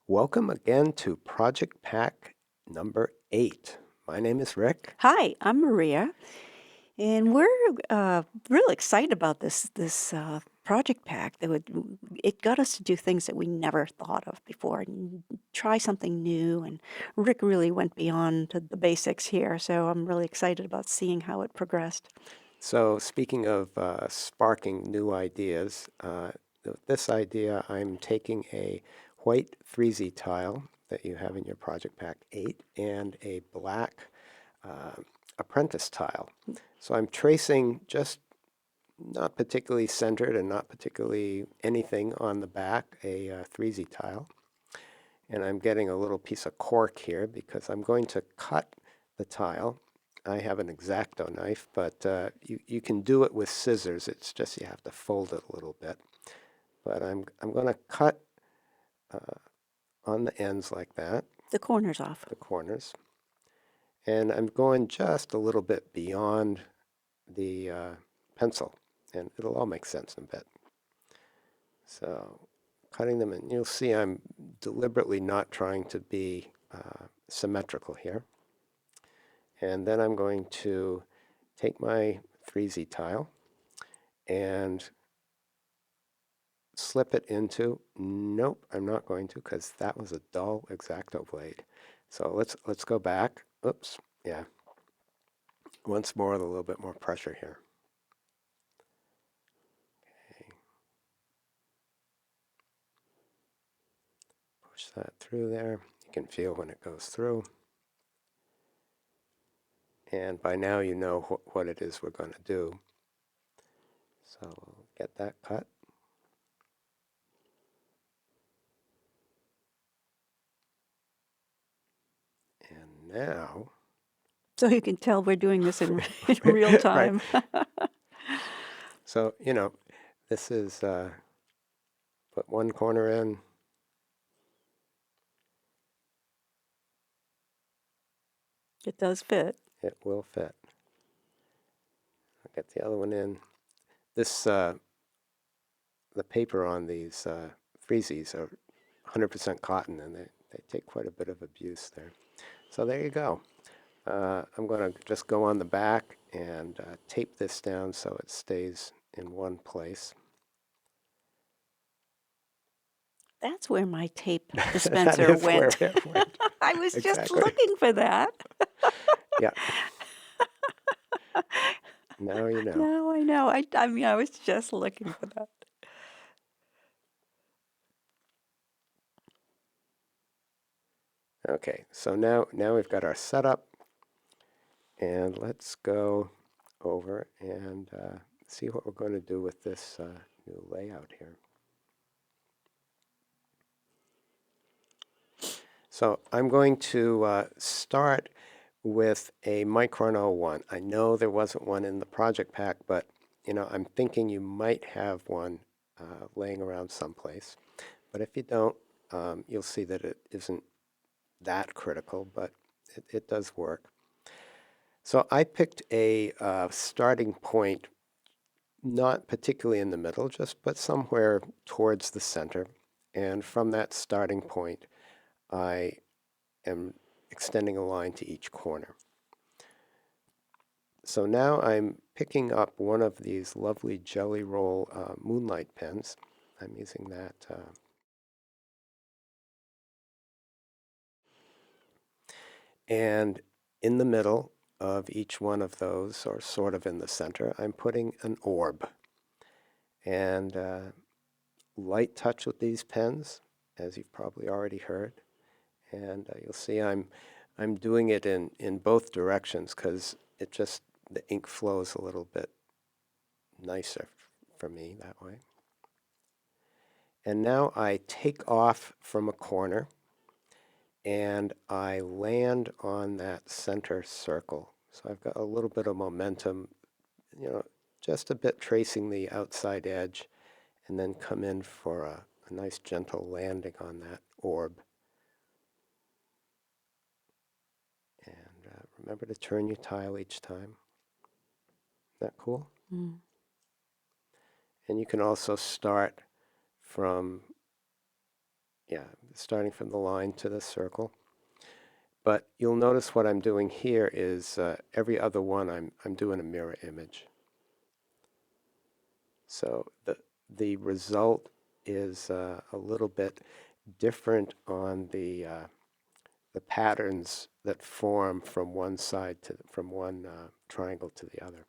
Welcome again to Project Pack number 8. My name is Rick. Hi, I'm Maria, and we're real excited about this project pack. It got us to do things that we never thought of before, and try something new. And Rick really went beyond to the basics here, so I'm really excited about seeing how it progressed. So, speaking of sparking new ideas, this idea I'm taking a white 3Z tile that you have in your Project Pack 8 and a black uh, apprentice tile. So I'm tracing just not particularly centered and not particularly anything on the back, a 3Z tile. And I'm getting a little piece of cork here because I'm going to cut the tile. I have an X-Acto knife, but you can do it with scissors. It's just you have to fold it a little bit. But I'm going to cut on the ends like that, The corners off. the corners. And I'm going just a little bit beyond the pencil, and it'll all make sense in a bit. So cutting them in, you'll see I'm deliberately not trying to be symmetrical here. And then I'm going to take my 3Z tile and slip it into, nope, I'm not going to because that was a dull X-Acto blade. So let's go back. Oops, yeah. Once more with a little bit more pressure here. Okay. Push that through there. You can feel when it goes through. And by now you know what it is we're going to do. So we'll get that cut. And now, So you can tell we're doing this in, in real right. time. So, this is, put one corner in, It does fit. it will fit. I'll get the other one in. This, the paper on these freezies are 100% cotton, and they take quite a bit of abuse there. So there you go. I'm going to just go on the back and tape this down so it stays in one place. That's where my tape That dispenser is where went. it went. I was just Exactly. looking for that. Yeah. Now you know. Now I know. I mean, I was just looking for that. Okay, so now we've got our setup, and let's go over and see what we're going to do with this new layout here. So I'm going to start with a Micron 01. I know there wasn't one in the project pack, but I'm thinking you might have one laying around someplace. But if you don't, you'll see that it isn't that critical, but it does work. So I picked a starting point, not particularly in the middle, but somewhere towards the center. And from that starting point, I am extending a line to each corner. So now I'm picking up one of these lovely Gelly Roll Moonlight Pens. I'm using that. And in the middle of each one of those, or sort of in the center, I'm putting an orb. And light touch with these pens, as you've probably already heard. And you'll see I'm doing it in both directions because the ink flows a little bit nicer for me that way. And now I take off from a corner and I land on that center circle. So I've got a little bit of momentum, just a bit tracing the outside edge, and then come in for a nice gentle landing on that orb. And remember to turn your tile each time. Isn't that cool? Mm. And you can also start from yeah, starting from the line to the circle. But you'll notice what I'm doing here is every other one I'm doing a mirror image. So the result is a little bit different on the patterns that form from one side to from one triangle to the other.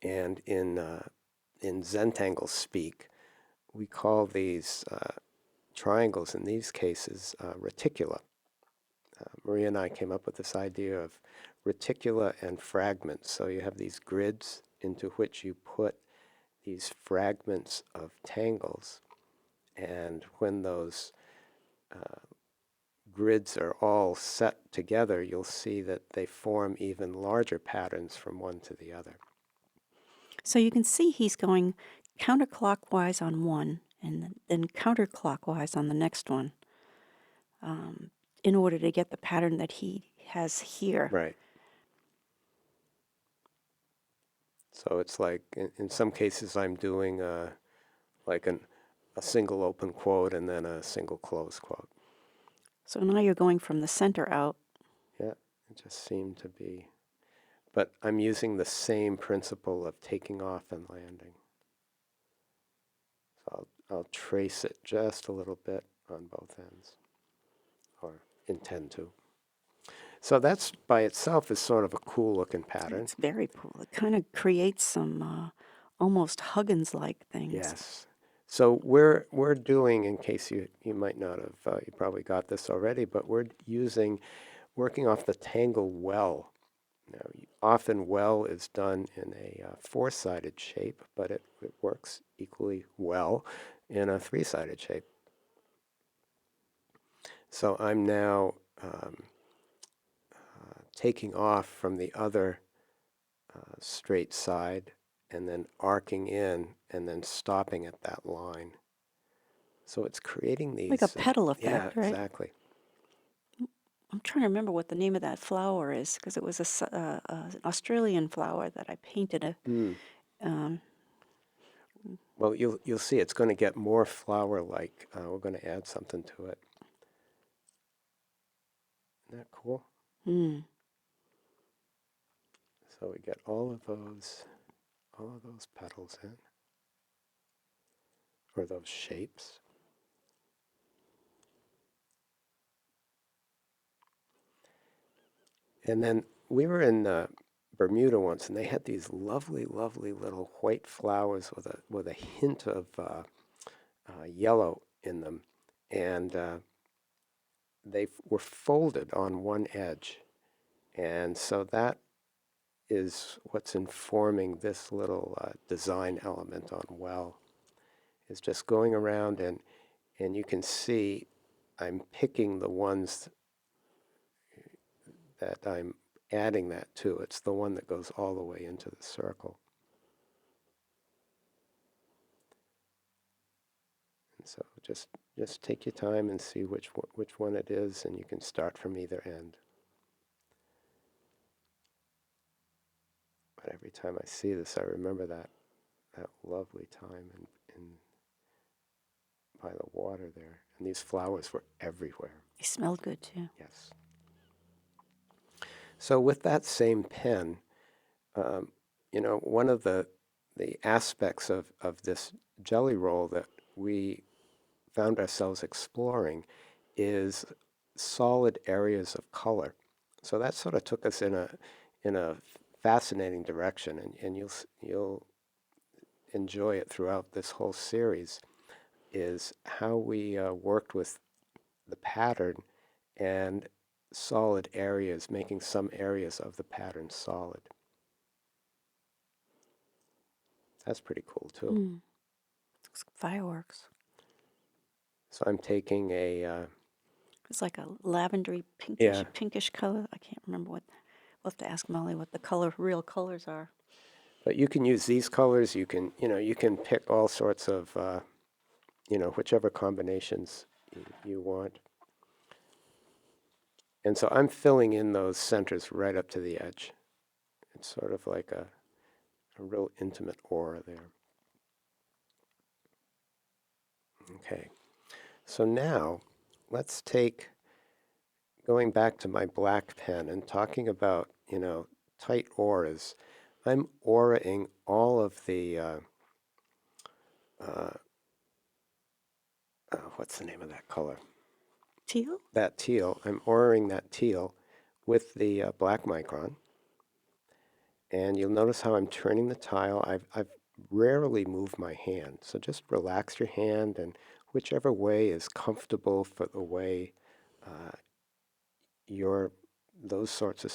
And in Zentangle speak, we call these triangles in these cases reticula. Maria and I came up with this idea of reticula and fragments. So you have these grids into which you put these fragments of tangles. And when those grids are all set together, you'll see that they form even larger patterns from one to the other. So you can see he's going counterclockwise on one and then counterclockwise on the next one in order to get the pattern that he has here. Right. So it's like, in some cases, I'm doing like a single open quote and then a single close quote. So now you're going from the center out. Yeah, it just seemed to be. But I'm using the same principle of taking off and landing. So I'll trace it just a little bit on both ends, or intend to. So that's by itself is sort of a cool looking pattern. It's very cool. It kind of creates some almost Huggins-like things. Yes. So we're doing, in case you might not have, you probably got this already, but we're working off the Tangle well. Now, often well is done in a four-sided shape, but it works equally well in a three-sided shape. So I'm now taking off from the other straight side and then arcing in and then stopping at that line. So it's creating these... Like a petal effect, yeah, right? exactly. I'm trying to remember what the name of that flower is because it was an Australian flower that I painted. Well, you'll see it's going to get more flower-like. We're going to add something to it. Isn't that cool? So we get all of those petals in, or those shapes. And then we were in Bermuda once, and they had these lovely, lovely little white flowers with a hint of yellow in them, and they were folded on one edge, and so that is what's informing this little design element on well. Is just going around and you can see I'm picking the ones that I'm adding that to. It's the one that goes all the way into the circle. And so just take your time and see which one it is, and you can start from either end. But every time I see this, I remember that lovely time in by the water there. And these flowers were everywhere. They smelled good too. Yes. So with that same pen, one of the aspects of this jelly roll that we found ourselves exploring is solid areas of color. So that sort of took us in a fascinating direction, and you'll enjoy it throughout this whole series. Is how we worked with the pattern and solid areas, making some areas of the pattern solid. That's pretty cool too. It's fireworks. So I'm taking It's like a lavendery pinkish color. I can't remember what. We'll have to ask Molly what the real colors are. but you can use these colors. You can pick all sorts of whichever combinations you want. And so I'm filling in those centers right up to the edge. It's sort of like a real intimate aura there. Okay. So now let's take, going back to my black pen and talking about, tight auras. I'm auraing all of the, uh, what's the name of that color? Teal? That teal. I'm auraing that teal with the black micron. And you'll notice how I'm turning the tile. I've rarely moved my hand. So just relax your hand and whichever way is comfortable for the way uh, your those sorts of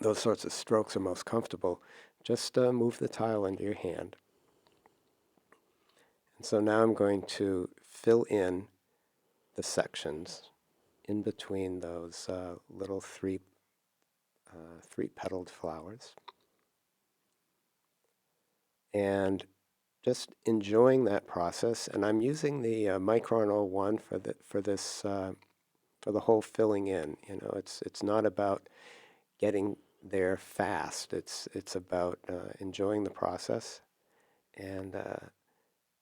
those sorts of strokes are most comfortable. Just move the tile into your hand. And so now I'm going to fill in the sections in between those little three-petaled flowers. And just enjoying that process. And I'm using the Micron 01 for this for the whole filling in. It's not about getting there fast. It's about enjoying the process, and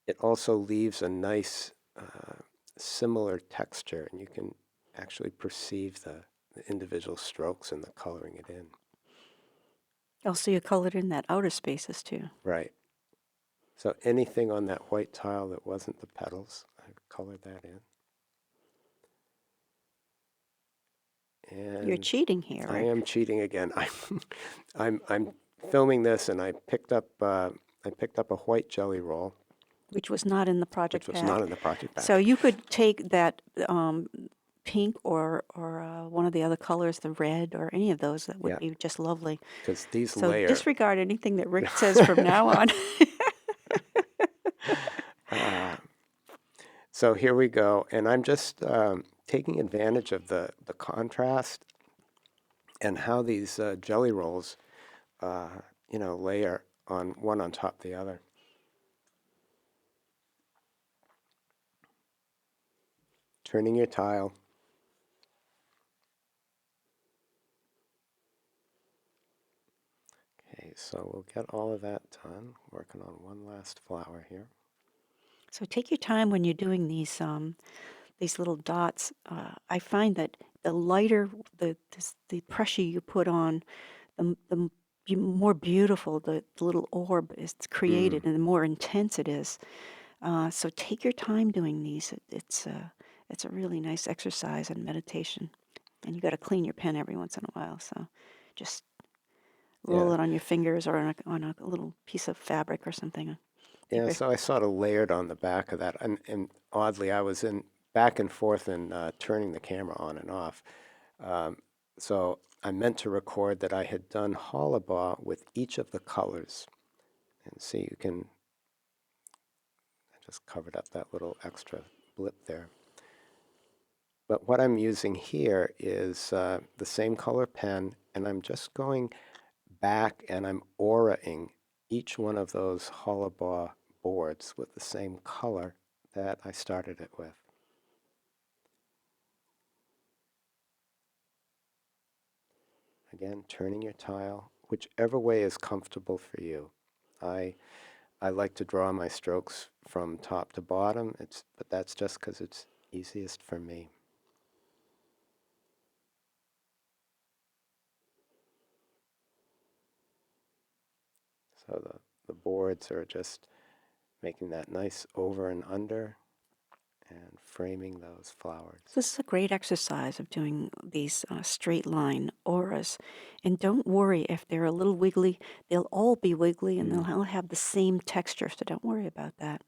it also leaves a nice similar texture, and you can actually perceive the individual strokes and the coloring it in. Also, you colored in that outer spaces too. Right. So anything on that white tile that wasn't the petals, I colored that in. You're And cheating here, I Rick, am cheating again. I'm filming this, and I picked up a white jelly roll, which was not in the which project was not pack. in the project So pack. you could take that pink or one of the other colors, the red or any of those, that would Yeah, be just lovely. because these So layer. disregard anything that Rick says from now on. uh, so here we go, and I'm just taking advantage of the contrast and how these jelly rolls, layer on one on top of the other. Turning your tile. Okay, so we'll get all of that done. Working on one last flower here. So take your time when you're doing these little dots. I find that the lighter the pressure you put on, the more beautiful the little orb is Mm. created, and the more intense it is. So take your time doing these. It's a really nice exercise and meditation. And you got to clean your pen every once in a while. So just roll Yeah, it on your fingers or on a little piece of fabric or something. Take yeah. a, So I sort of layered on the back of that, and oddly, I was in back and forth and turning the camera on and off. Um, so I meant to record that I had done hollabah with each of the colors, and see you can. I just covered up that little extra blip there. But what I'm using here is the same color pen, and I'm just going back and I'm auraing each one of those hollabah boards with the same color that I started it with. Again, turning your tile, whichever way is comfortable for you. I I like to draw my strokes from top to bottom. But that's just because it's easiest for me. So the boards are just making that nice over and under and framing those flowers. this is a great exercise of doing these straight line auras. And don't worry if they're a little wiggly. They'll all be wiggly and Mm. they'll all have the same texture. So don't worry about that.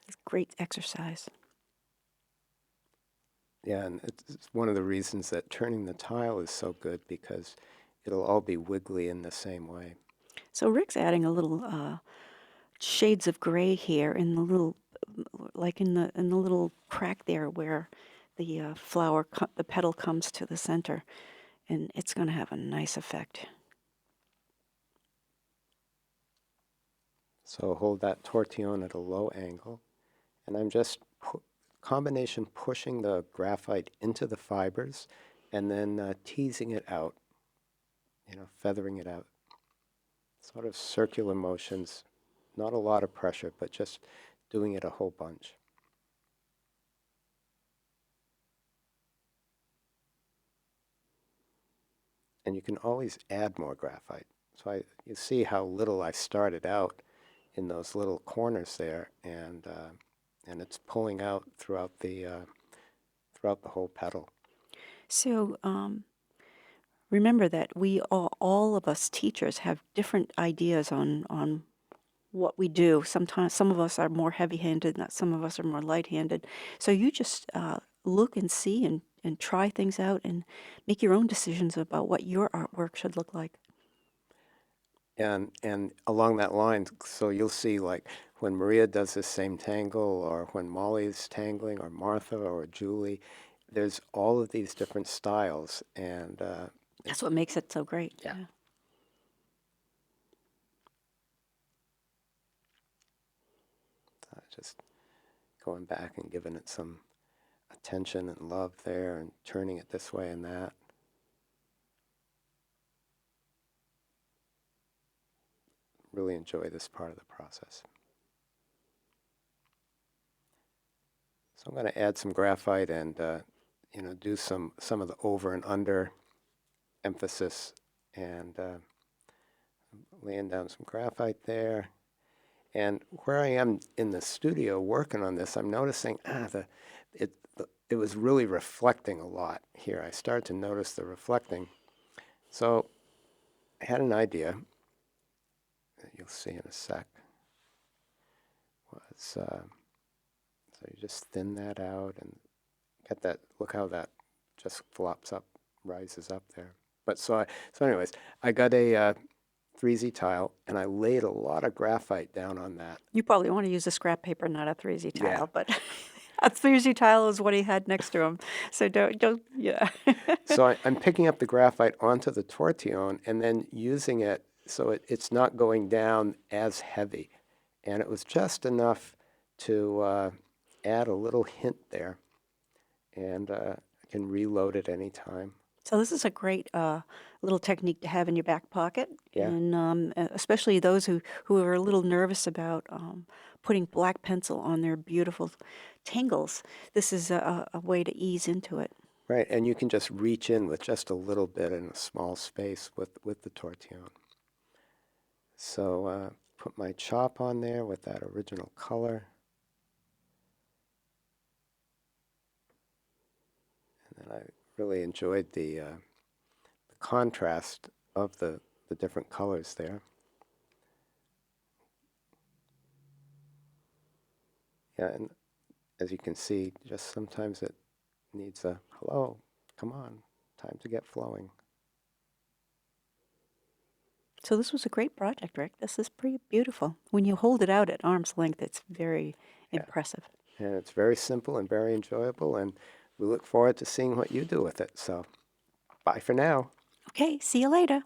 It's a great exercise. Yeah, and it's one of the reasons that turning the tile is so good because it'll all be wiggly in the same way. So Rick's adding a little shades of gray here in the little, like in the little crack there where the the petal comes to the center, and it's going to have a nice effect. So hold that tortillon at a low angle, and I'm just combination pushing the graphite into the fibers and then teasing it out, feathering it out. Sort of circular motions, not a lot of pressure, but just doing it a whole bunch. And you can always add more graphite. So you see how little I started out in those little corners there, and it's pulling out throughout the whole petal. So remember that we all of us teachers have different ideas on what we do. Sometimes some of us are more heavy-handed, some of us are more light-handed. So you just look and see and try things out and make your own decisions about what your artwork should look like. And along that line, so you'll see like when Maria does this same tangle, or when Molly's tangling, or Martha or Julie, there's all of these different styles, and That's what makes it so great. yeah. Just going back and giving it some attention and love there, and turning it this way and that. Really enjoy this part of the process. So I'm going to add some graphite and do some of the over and under emphasis, and laying down some graphite there. And where I am in the studio working on this, I'm noticing it was really reflecting a lot here. I started to notice the reflecting. So I had an idea that you'll see in a sec. So you just thin that out and get that. Look how that just flops up, rises up there. But so anyways, I got a 3Z tile, and I laid a lot of graphite down on that. You probably want to use a scrap paper, not a 3Z tile, Yeah. but a 3Z tile is what he had next to him. So don't yeah. So I'm picking up the graphite onto the tortillon and then using it so it's not going down as heavy. And it was just enough to add a little hint there. And I can reload it anytime. So this is a great little technique to have in your back pocket, Yeah. and especially those who are a little nervous about putting black pencil on their beautiful tangles. This is a way to ease into it. Right, and you can just reach in with just a little bit in a small space with the tortillon. So put my chop on there with that original color. And then I really enjoyed the contrast of the different colors there. Yeah, and as you can see, just sometimes it needs a hello, come on, time to get flowing. So this was a great project, Rick. This is pretty beautiful. When you hold it out at arm's length, it's very impressive. And it's very simple and very enjoyable, and we look forward to seeing what you do with it. So bye for now. Okay, see you later.